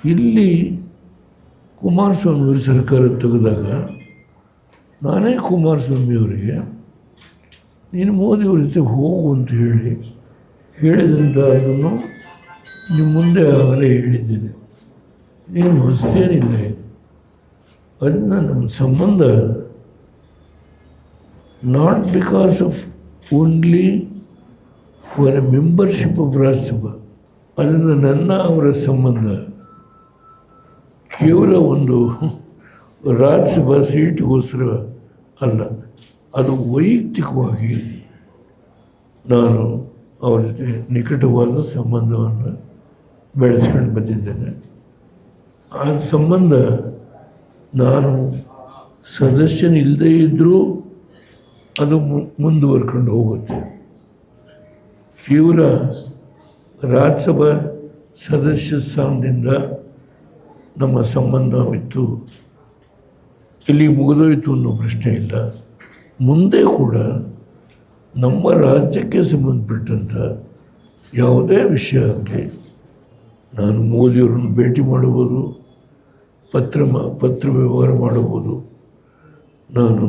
ಇಲ್ಲಿ ಕುಮಾರಸ್ವಾಮಿಯವರು ಸರ್ಕಾರ ತೆಗೆದಾಗ ನಾನೇ ಕುಮಾರಸ್ವಾಮಿಯವರಿಗೆ ನೀನು ಮೋದಿಯವ್ರ ಜೊತೆ ಹೋಗು ಅಂತ ಹೇಳಿದಂಥ ಅದನ್ನು ನಿಮ್ಮ ಮುಂದೆ ಆಗಲೇ ಹೇಳಿದ್ದೀನಿ. ನೀನು ಹೊಸತೇನಿಲ್ಲ. ಅದರಿಂದ ನಮ್ಮ ಸಂಬಂಧ not because of only for A membership of Rajya Sabha. ಅದರಿಂದ ನನ್ನ ಅವರ ಸಂಬಂಧ ಕೇವಲ ಒಂದು ರಾಜ್ಯಸಭಾ ಸೀಟ್ಗೋಸ್ಕರ ಅಲ್ಲ, ಅದು ವೈಯಕ್ತಿಕವಾಗಿ ನಾನು ಅವ್ರ ಜೊತೆ ನಿಕಟವಾದ ಸಂಬಂಧವನ್ನು ಬೆಳೆಸ್ಕೊಂಡು ಬಂದಿದ್ದೇನೆ. ಆ ಸಂಬಂಧ ನಾನು ಸದಸ್ಯನಿಲ್ಲದೇ ಇದ್ದರೂ ಅದು ಮುಂದುವರ್ಕೊಂಡು ಹೋಗುತ್ತೆ. ಕೇವಲ ರಾಜ್ಯಸಭಾ ಸದಸ್ಯ ಸ್ಥಾನದಿಂದ ನಮ್ಮ ಸಂಬಂಧ ಇತ್ತು, ಇಲ್ಲಿ ಮುಗಿದೋಯ್ತು ಅನ್ನೋ ಪ್ರಶ್ನೆ ಇಲ್ಲ. ಮುಂದೆ ಕೂಡ ನಮ್ಮ ರಾಜ್ಯಕ್ಕೆ ಸಂಬಂಧಪಟ್ಟಂಥ ಯಾವುದೇ ವಿಷಯ ಆಗಲಿ ನಾನು ಮೋದಿಯವರನ್ನು ಭೇಟಿ ಮಾಡಬಹುದು, ಪತ್ರ ವ್ಯವಹಾರ ಮಾಡಬಹುದು. ನಾನು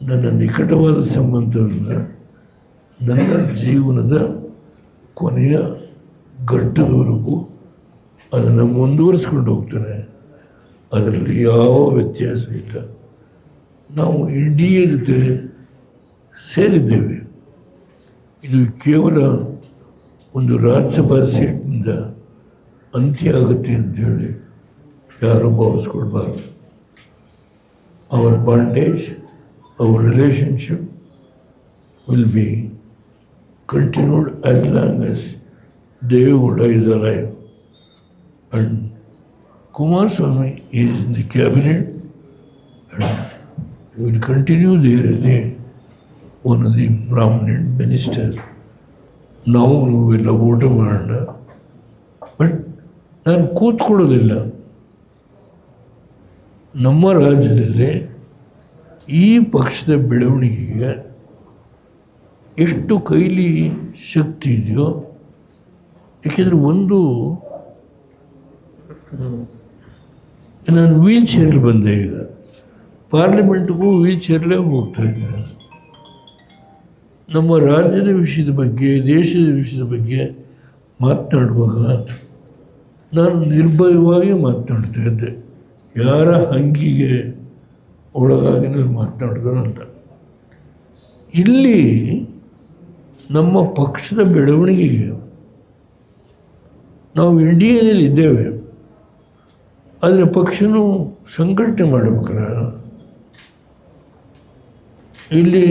ನನ್ನ ನಿಕಟವಾದ ಸಂಬಂಧವನ್ನು ನನ್ನ ಜೀವನದ ಕೊನೆಯ ಘಟ್ಟದವರೆಗೂ ಅದನ್ನು ಮುಂದುವರಿಸ್ಕೊಂಡು ಹೋಗ್ತೇನೆ. ಅದರಲ್ಲಿ ಯಾವ ವ್ಯತ್ಯಾಸ ಇಲ್ಲ. ನಾವು ಇಂಡಿಯಾ ಜೊತೆ ಸೇರಿದ್ದೇವೆ. ಇದು ಕೇವಲ ಒಂದು ರಾಜ್ಯಸಭಾ ಸೀಟ್ನಿಂದ ಅಂತ್ಯ ಆಗುತ್ತೆ ಅಂತೇಳಿ ಯಾರೂ ಭಾವಿಸ್ಕೊಳ್ಬಾರ್ದು. ಅವರ್ ಬಾಂಡೇಜ್, ಅವರ್ relationship will be continued as long as Devegowda is alive. And Kumaraswamy is in the cabinet and he will continue there as one of the prominent ministers. ನಾವು ನಾವೆಲ್ಲ ಊಟ ಮಾಡೋಣ, ಬಟ್ ನಾನು ಕೂತ್ಕೊಳ್ಳೋದಿಲ್ಲ. ನಮ್ಮ ರಾಜ್ಯದಲ್ಲಿ ಈ ಪಕ್ಷದ ಬೆಳವಣಿಗೆಗೆ ಎಷ್ಟು ಕೈಲಿ ಶಕ್ತಿ ಇದೆಯೋ, ಏಕೆಂದರೆ ಒಂದು ನಾನು ವೀಲ್ ಚೇರಲ್ಲಿ ಬಂದೆ. ಈಗ ಪಾರ್ಲಿಮೆಂಟ್ಗೂ ವೀಲ್ ಚೇರಲ್ಲೇ ಹೋಗ್ತಾಯಿದ್ದೆ. ನಮ್ಮ ರಾಜ್ಯದ ವಿಷಯದ ಬಗ್ಗೆ, ದೇಶದ ವಿಷಯದ ಬಗ್ಗೆ ಮಾತನಾಡುವಾಗ ನಾನು ನಿರ್ಭಯವಾಗಿ ಮಾತನಾಡ್ತಾ ಇದ್ದೆ. ಯಾರ ಹಂಗಿಗೆ ಒಳಗಾಗಿ ನಾನು ಮಾತನಾಡಿದನಲ್ಲ. ಇಲ್ಲಿ ನಮ್ಮ ಪಕ್ಷದ ಬೆಳವಣಿಗೆಗೆ ನಾವು ಇಂಡಿಯಾದಲ್ಲಿ ಇದ್ದೇವೆ, ಆದರೆ ಪಕ್ಷನೂ ಸಂಘಟನೆ ಮಾಡಬೇಕಲ್ಲ. ಇಲ್ಲಿ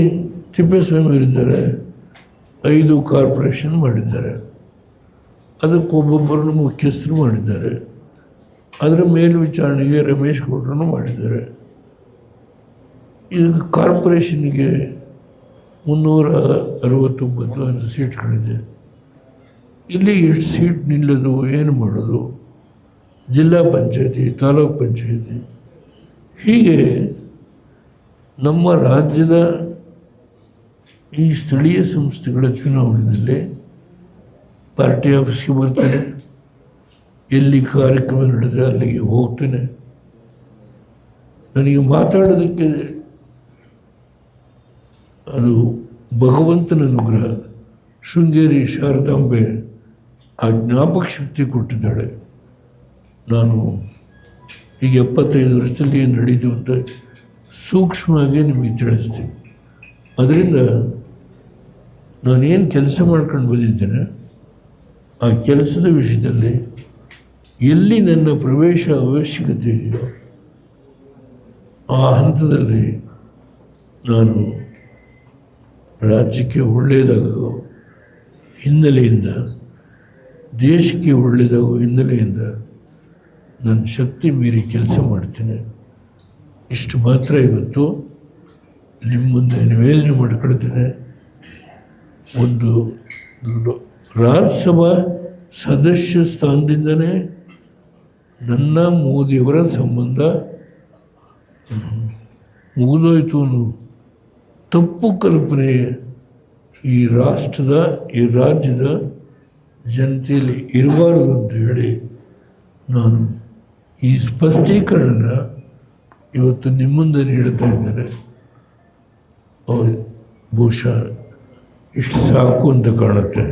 ತಿಪ್ಪೇಸ್ವಾಮಿಯವರಿದ್ದಾರೆ, 5 ಕಾರ್ಪೊರೇಷನ್ ಮಾಡಿದ್ದಾರೆ, ಅದಕ್ಕೆ ಒಬ್ಬೊಬ್ಬರನ್ನು ಮುಖ್ಯಸ್ಥರು ಮಾಡಿದ್ದಾರೆ. ಅದರ ಮೇಲ್ವಿಚಾರಣೆಗೆ ರಮೇಶ್ ಗೌಡ್ರನ್ನು ಮಾಡಿದ್ದಾರೆ. ಈಗ ಕಾರ್ಪೊರೇಷನ್ಗೆ 369 ಸೀಟ್ಗಳಿದೆ. ಇಲ್ಲಿ ಎಷ್ಟು ಸೀಟ್ ನಿಲ್ಲೋದು, ಏನು ಮಾಡೋದು? ಜಿಲ್ಲಾ ಪಂಚಾಯತಿ, ತಾಲೂಕು ಪಂಚಾಯತಿ, ಹೀಗೆ ನಮ್ಮ ರಾಜ್ಯದ ಈ ಸ್ಥಳೀಯ ಸಂಸ್ಥೆಗಳ ಚುನಾವಣೆಯಲ್ಲಿ ಪಾರ್ಟಿ ಆಫೀಸ್ಗೆ ಬರ್ತೇನೆ, ಎಲ್ಲಿ ಕಾರ್ಯಕ್ರಮ ನಡೆದರೆ ಅಲ್ಲಿಗೆ ಹೋಗ್ತೇನೆ. ನನಗೆ ಮಾತಾಡೋದಕ್ಕೆ ಅದು ಭಗವಂತನ ಅನುಗ್ರಹ. ಶೃಂಗೇರಿ ಶಾರದಾಂಬೆ ಆ ಜ್ಞಾಪಕ ಶಕ್ತಿ ಕೊಟ್ಟಿದ್ದಾಳೆ. ನಾನು ಈಗ 75 ವರ್ಷದಲ್ಲಿ ಏನು ನಡೀತು ಅಂತ ಸೂಕ್ಷ್ಮವಾಗಿ ನಿಮಗೆ ತಿಳಿಸ್ತೀನಿ. ಅದರಿಂದ ನಾನೇನು ಕೆಲಸ ಮಾಡ್ಕೊಂಡು ಬಂದಿದ್ದೇನೆ, ಆ ಕೆಲಸದ ವಿಷಯದಲ್ಲಿ ಎಲ್ಲಿ ನನ್ನ ಪ್ರವೇಶ ಅವಶ್ಯಕತೆ ಇದೆಯೋ ಆ ಹಂತದಲ್ಲಿ ನಾನು ರಾಜ್ಯಕ್ಕೆ ಒಳ್ಳೆಯದಾಗೋ ಹಿನ್ನೆಲೆಯಿಂದ, ದೇಶಕ್ಕೆ ಒಳ್ಳೆಯದಾಗೋ ಹಿನ್ನೆಲೆಯಿಂದ ನನ್ನ ಶಕ್ತಿ ಮೀರಿ ಕೆಲಸ ಮಾಡ್ತೇನೆ. ಇಷ್ಟು ಮಾತ್ರ ಇವತ್ತು ನಿಮ್ಮ ಮುಂದೆ ನಿವೇದನೆ ಮಾಡಿಕೊಳ್ತೇನೆ. ಒಂದು ರಾಜ್ಯಸಭಾ ಸದಸ್ಯ ಸ್ಥಾನದಿಂದಲೇ ನನ್ನ ಮೋದಿಯವರ ಸಂಬಂಧ ಮುಗಿದೋಯ್ತು ಅನ್ನೋ ತಪ್ಪು ಕಲ್ಪನೆ ಈ ರಾಷ್ಟ್ರದ, ಈ ರಾಜ್ಯದ ಜನತೆಯಲ್ಲಿ ಇರಬಾರ್ದು ಅಂತ ಹೇಳಿ ನಾನು ಈ ಸ್ಪಷ್ಟೀಕರಣ ಇವತ್ತು ನಿಮ್ಮ ಮುಂದೆ ನೀಡ್ತಾ ಇದ್ದಾರೆ. ಬಹುಶಃ ಇಷ್ಟು ಸಾಕು ಅಂತ ಕಾಣುತ್ತೆ.